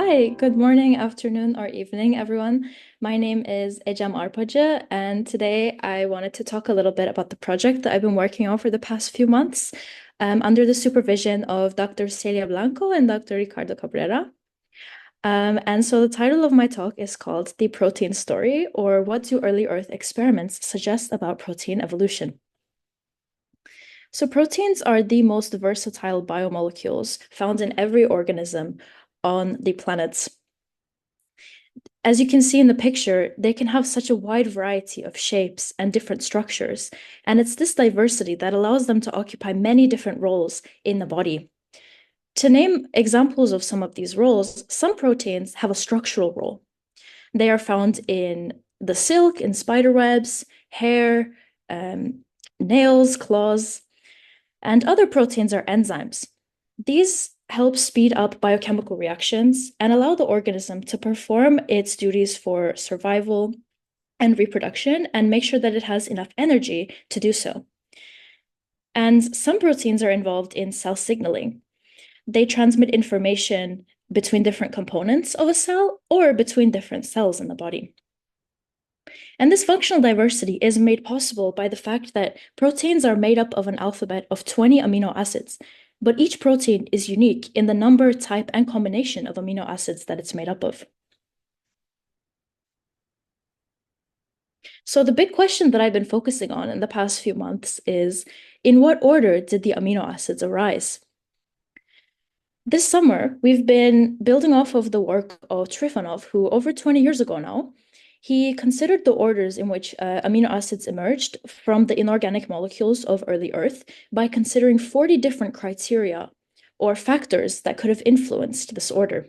Hi, good morning, afternoon, or evening, everyone. My name is Ecem Arpaci, and today I wanted to talk a little bit about the project that I've been working on for the past few months, under the supervision of Dr. Celia Blanco and Dr. Ricardo Cabrera. And so the title of my talk is called The Protein Story, or What Do Early Earth Experiments Suggest About Protein Evolution? So proteins are the most versatile biomolecules found in every organism on the planet. As you can see in the picture, they can have such a wide variety of shapes and different structures, and it's this diversity that allows them to occupy many different roles in the body. To name examples of some of these roles, some proteins have a structural role. They are found in the silk, in spider webs, hair, nails, claws, and other proteins are enzymes. These help speed up biochemical reactions and allow the organism to perform its duties for survival and reproduction and make sure that it has enough energy to do so. And some proteins are involved in cell signaling. They transmit information between different components of a cell or between different cells in the body. And this functional diversity is made possible by the fact that proteins are made up of an alphabet of 20 amino acids, but each protein is unique in the number, type, and combination of amino acids that it's made up of. So the big question that I've been focusing on in the past few months is, in what order did the amino acids arise? This summer, we've been building off of the work of Trifonov, who over 20 years ago now, he considered the orders in which amino acids emerged from the inorganic molecules of early Earth by considering 40 different criteria or factors that could have influenced this order.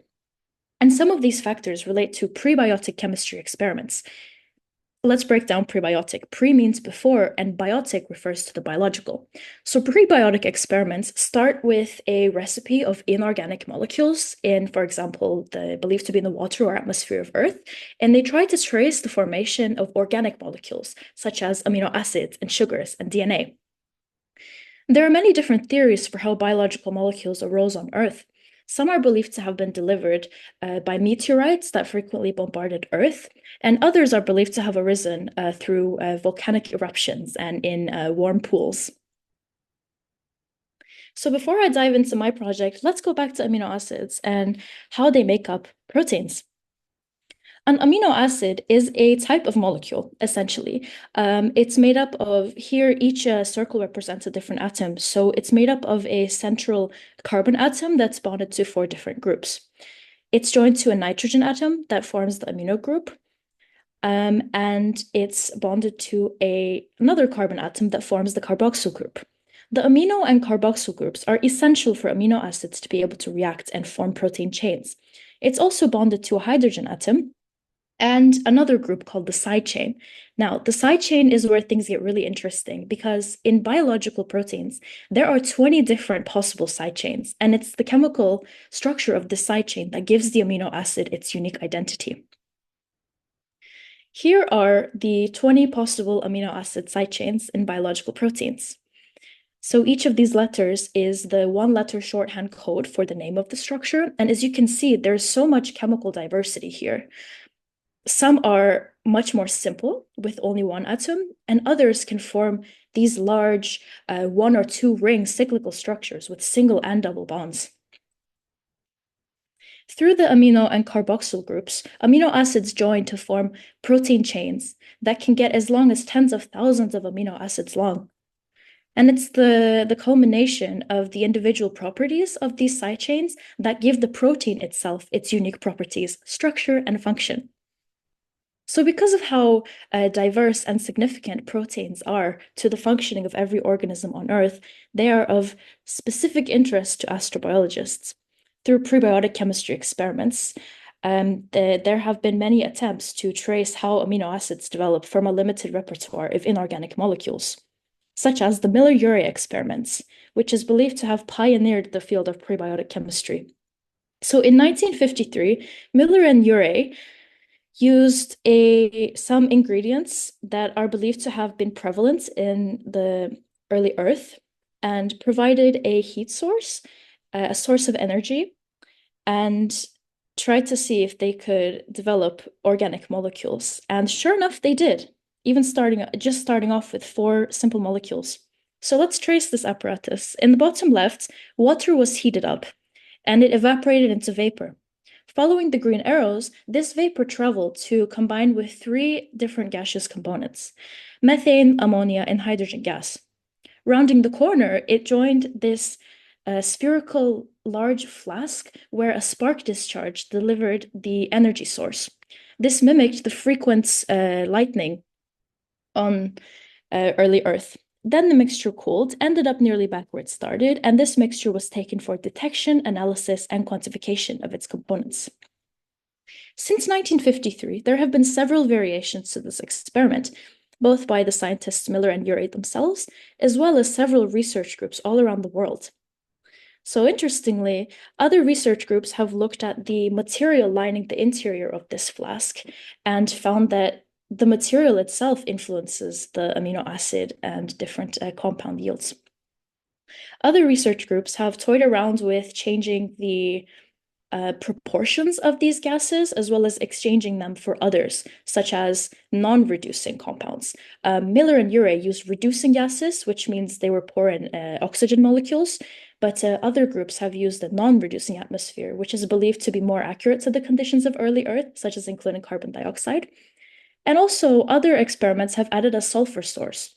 And some of these factors relate to prebiotic chemistry experiments. Let's break down prebiotic. Pre means before, and biotic refers to the biological. So prebiotic experiments start with a recipe of inorganic molecules in, for example, the believed to be in the water or atmosphere of Earth, and they try to trace the formation of organic molecules, such as amino acids and sugars and DNA. There are many different theories for how biological molecules arose on Earth. Some are believed to have been delivered by meteorites that frequently bombarded Earth, and others are believed to have arisen through volcanic eruptions and in warm pools. So before I dive into my project, let's go back to amino acids and how they make up proteins. An amino acid is a type of molecule, essentially. It's made up of, here, each circle represents a different atom. So it's made up of a central carbon atom that's bonded to 4 different groups. It's joined to a nitrogen atom that forms the amino group. And it's bonded to another carbon atom that forms the carboxyl group. The amino and carboxyl groups are essential for amino acids to be able to react and form protein chains. It's also bonded to a hydrogen atom and another group called the side chain. Now, the side chain is where things get really interesting because in biological proteins, there are 20 different possible side chains, and it's the chemical structure of the side chain that gives the amino acid its unique identity. Here are the 20 possible amino acid side chains in biological proteins. So each of these letters is the 1-letter shorthand code for the name of the structure. And as you can see, there's so much chemical diversity here. Some are much more simple with only one atom, and others can form these large 1 or 2 ring cyclical structures with single and double bonds. Through the amino and carboxyl groups, amino acids join to form protein chains that can get as long as tens of thousands of amino acids long. And it's the culmination of the individual properties of these side chains that give the protein itself its unique properties, structure, and function. So because of how diverse and significant proteins are to the functioning of every organism on Earth, they are of specific interest to astrobiologists. Through prebiotic chemistry experiments, there have been many attempts to trace how amino acids develop from a limited repertoire of inorganic molecules, such as the Miller-Urey experiments, which is believed to have pioneered the field of prebiotic chemistry. So in 1953, Miller and Urey used some ingredients that are believed to have been prevalent in the early Earth and provided a heat source, a source of energy, and tried to see if they could develop organic molecules. And sure enough, they did, even starting off with 4 simple molecules. So let's trace this apparatus. In the bottom left, water was heated up and it evaporated into vapor. Following the green arrows, this vapor traveled to combine with 3 different gaseous components: methane, ammonia, and hydrogen gas. Rounding the corner, it joined this spherical large flask where a spark discharge delivered the energy source. This mimicked the frequent lightning on early Earth. Then the mixture cooled, ended up nearly back where it started, and this mixture was taken for detection, analysis, and quantification of its components. Since 1953, there have been several variations to this experiment, both by the scientists Miller and Urey themselves, as well as several research groups all around the world. So interestingly, other research groups have looked at the material lining the interior of this flask and found that the material itself influences the amino acid and different compound yields. Other research groups have toyed around with changing the proportions of these gases, as well as exchanging them for others, such as non-reducing compounds. Miller and Urey used reducing gases, which means they were poor in oxygen molecules, but other groups have used a non-reducing atmosphere, which is believed to be more accurate to the conditions of early Earth, such as including carbon dioxide. And also, other experiments have added a sulfur source.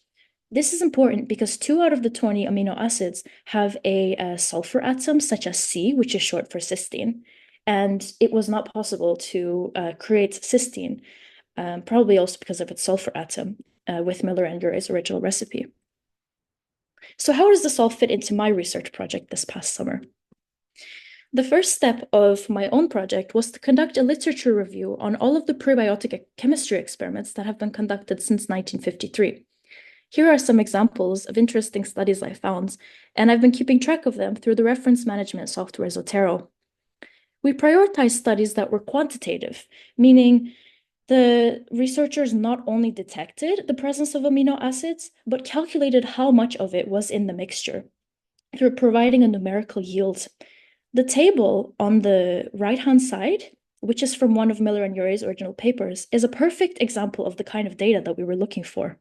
This is important because 2 out of the 20 amino acids have a sulfur atom, such as C, which is short for cysteine. And it was not possible to create cysteine, probably also because of its sulfur atom, with Miller and Urey's original recipe. So how does this all fit into my research project this past summer? The first step of my own project was to conduct a literature review on all of the prebiotic chemistry experiments that have been conducted since 1953. Here are some examples of interesting studies I found, and I've been keeping track of them through the reference management software Zotero. We prioritized studies that were quantitative, meaning the researchers not only detected the presence of amino acids, but calculated how much of it was in the mixture through providing a numerical yield. The table on the right-hand side, which is from one of Miller and Urey's original papers, is a perfect example of the kind of data that we were looking for.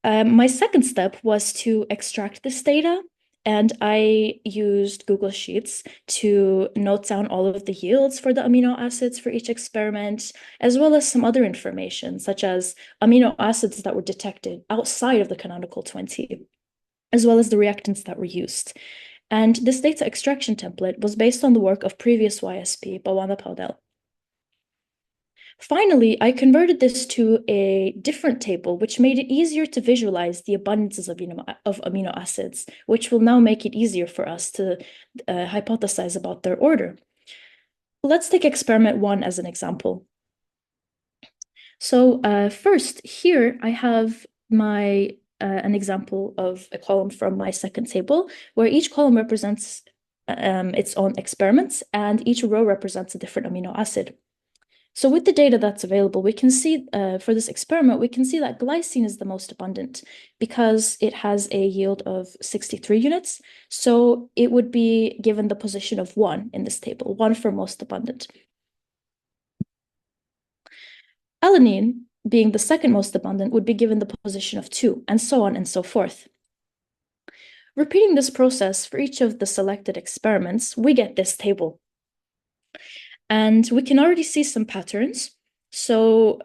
My second step was to extract this data, and I used Google Sheets to note down all of the yields for the amino acids for each experiment, as well as some other information, such as amino acids that were detected outside of the canonical 20, as well as the reactants that were used. And this data extraction template was based on the work of previous YSP, Bawana Paudel. Finally, I converted this to a different table, which made it easier to visualize the abundances of amino acids, which will now make it easier for us to hypothesize about their order. Let's take experiment 1 as an example. So first, here I have my an example of a column from my second table, where each column represents its own experiments, and each row represents a different amino acid. So with the data that's available, we can see for this experiment, we can see that glycine is the most abundant because it has a yield of 63 units. So it would be given the position of 1 in this table, 1 for most abundant. Alanine, being the second most abundant, would be given the position of 2, and so on and so forth. Repeating this process for each of the selected experiments, we get this table. And we can already see some patterns. So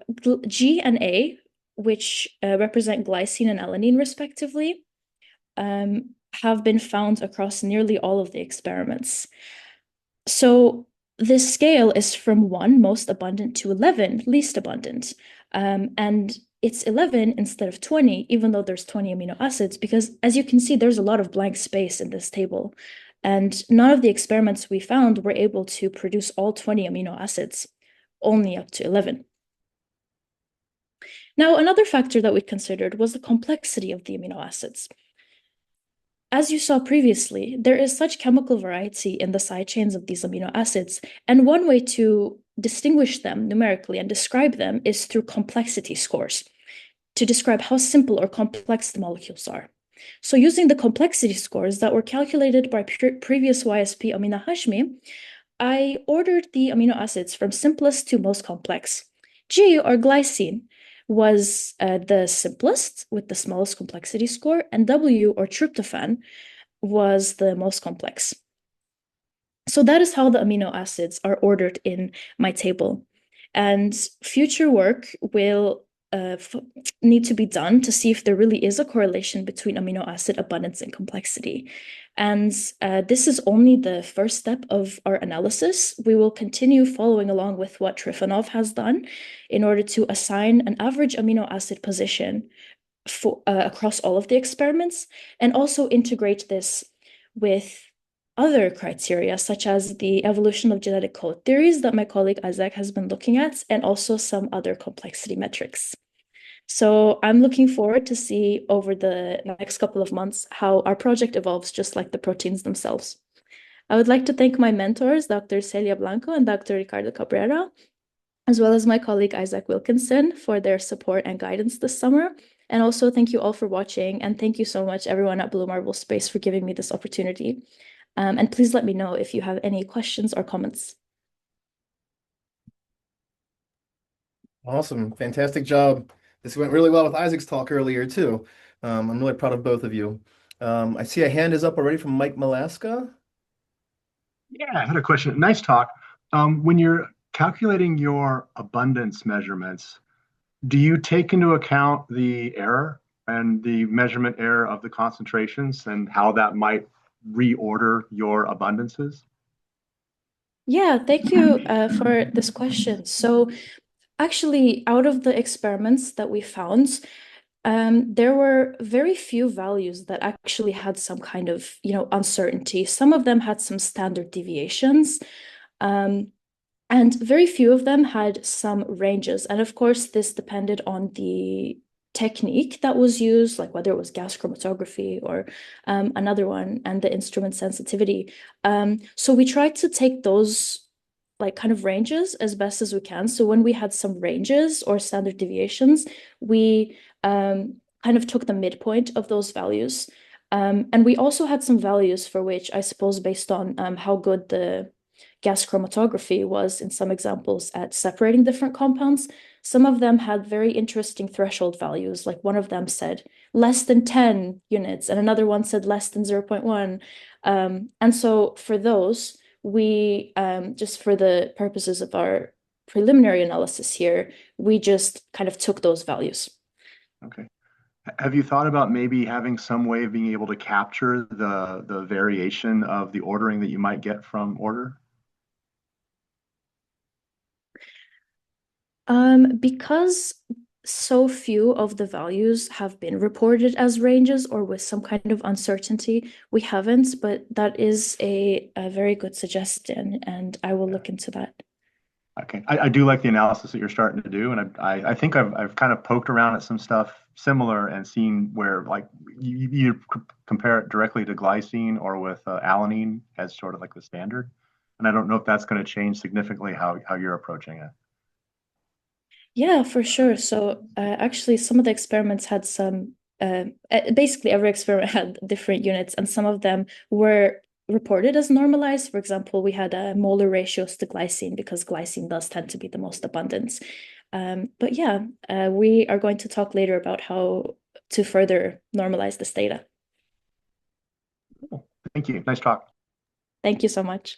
G and A, which represent glycine and alanine respectively, have been found across nearly all of the experiments. So this scale is from 1, most abundant, to 11, least abundant. And it's 11 instead of 20, even though there's 20 amino acids, because as you can see, there's a lot of blank space in this table. And none of the experiments we found were able to produce all 20 amino acids, only up to 11. Now, another factor that we considered was the complexity of the amino acids. As you saw previously, there is such chemical variety in the side chains of these amino acids, and one way to distinguish them numerically and describe them is through complexity scores, to describe how simple or complex the molecules are. So using the complexity scores that were calculated by previous YSP Amina Hashmi, I ordered the amino acids from simplest to most complex. G, or glycine, was the simplest with the smallest complexity score, and W, or tryptophan, was the most complex. So that is how the amino acids are ordered in my table. And future work will need to be done to see if there really is a correlation between amino acid abundance and complexity. And this is only the first step of our analysis. We will continue following along with what Trifonov has done in order to assign an average amino acid position across all of the experiments, and also integrate this with other criteria, such as the evolution of genetic code theories that my colleague Isaac has been looking at, and also some other complexity metrics. So I'm looking forward to see over the next couple of months how our project evolves, just like the proteins themselves. I would like to thank my mentors, Dr. Celia Blanco and Dr. Ricardo Cabrera, as well as my colleague Isaac Wilkinson, for their support and guidance this summer. And also thank you all for watching, and thank you so much everyone at Blue Marble Space for giving me this opportunity. And please let me know if you have any questions or comments. Awesome. Fantastic job. This went really well with Isaac's talk earlier, too. I'm really proud of both of you. I see a hand is up already from Mike Malaska. Yeah, I had a question. Nice talk. When you're calculating your abundance measurements, do you take into account the error and the measurement error of the concentrations and how that might reorder your abundances? Yeah, thank you for this question. So actually, out of the experiments that we found, there were very few values that actually had some kind of, uncertainty. Some of them had some standard deviations, and very few of them had some ranges. And of course, this depended on the technique that was used, like whether it was gas chromatography or another one, and the instrument sensitivity. So we tried to take those like kind of ranges as best as we can. So when we had some ranges or standard deviations, we kind of took the midpoint of those values. And we also had some values for which, I suppose, based on how good the gas chromatography was in some examples at separating different compounds, some of them had very interesting threshold values. Like one of them said less than 10 units, and another one said less than 0.1. And so for those, we just for the purposes of our preliminary analysis here, we just kind of took those values. Okay. Have you thought about maybe having some way of being able to capture the variation of the ordering that you might get from order? Because so few of the values have been reported as ranges or with some kind of uncertainty, we haven't, but that is a very good suggestion, and I will Yeah. look into that. Okay, I do like the analysis that you're starting to do, and I think I've kind of poked around at some stuff similar and seen where like you compare it directly to glycine or with alanine as sort of like the standard, and I don't know if that's going to change significantly how you're approaching it. Yeah, for sure. So actually, some of the experiments had basically every experiment had different units, and some of them were reported as normalized. For example, we had molar ratios to glycine because glycine does tend to be the most abundant. But yeah, we are going to talk later about how to further normalize this data. Cool. Thank you. Nice talk. Thank you so much.